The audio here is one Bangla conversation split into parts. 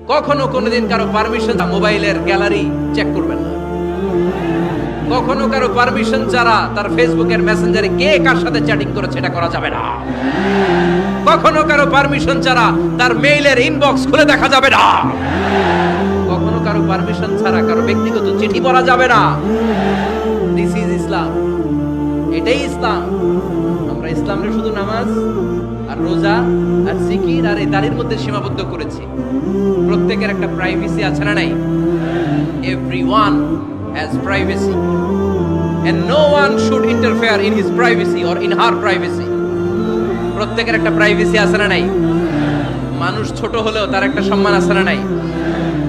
কখনো কোনোদিন কারো পারমিশন মোবাইলের গ্যালারি চেক করবেন না। কখনো কারো পারমিশন ছাড়া তার ফেসবুকের মেসেঞ্জারে কে কার সাথে চ্যাটিং করেছে এটা করা যাবে না। কখনো কারো পারমিশন ছাড়া তার মেইলের ইনবক্স খুলে দেখা যাবে না। কখনো কারো পারমিশন ছাড়া কারো ব্যক্তিগত চিঠি পড়া যাবে না। দিস ইজ ইসলাম, এটাই ইসলাম। আমরা ইসলামকে শুধু নামাজ আর রোজা আর জিকির আর এই দাড়ির মধ্যে সীমাবদ্ধ করেছি। প্রত্যেকের একটা প্রাইভেসি আছে না নাই? Everyone has privacy and no one should interfere in his privacy or in her privacy. প্রত্যেকের একটা প্রাইভেসি আছে না নাই? মানুষ ছোট হলেও তার একটা সম্মান আছে না নাই?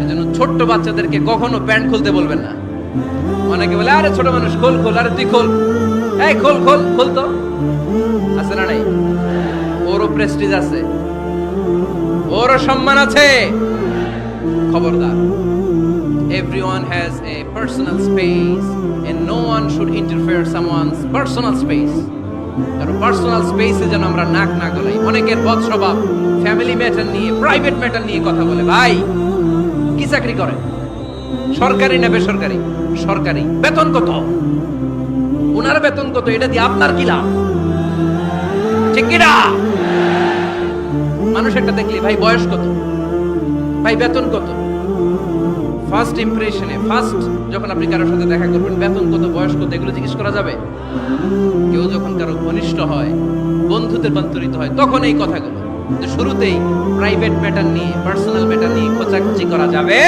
এজন্য ছোট্ট বাচ্চাদেরকে কখনো প্যান্ট খুলতে বলবেন না। অনেকে বলে আরে ছোট মানুষ খোল খোল, আরে তুই খোল, এই খোল খোল খোল, তো আছে না নাই? ওরও প্রেস্টিজ আছে, ওরও সম্মান আছে। খবরদার, everyone has a personal space and no one should interfere someone's personal space. কারণ পার্সোনাল স্পেসে যেন আমরা নাক না গলাই। অনেকের বদ স্বভাব ফ্যামিলি ম্যাটার নিয়ে, প্রাইভেট ম্যাটার নিয়ে কথা বলে। ভাই কি চাকরি করে? সরকারি না বেসরকারি? সরকারি। বেতন কত? ওনার বেতন কত? এটা দিয়ে আপনার কি লাভ? ঠিক কি না? মানুষ একটা দেখলি ভাই বয়স কত, ভাই বেতন কত, ফার্স্ট ইমপ্রেশনে, ফার্স্ট যখন আপনি কারোর সাথে দেখা করবেন বেতন কত, বয়স কত, এগুলো জিজ্ঞেস করা যাবে? কেউ যখন কারো ঘনিষ্ঠ হয়, বন্ধুতে রূপান্তরিত হয়, তখন এই কথাগুলো। শুরুতেই প্রাইভেট ম্যাটার নিয়ে, পার্সোনাল ম্যাটার নিয়ে খোঁচাখুচি করা যাবে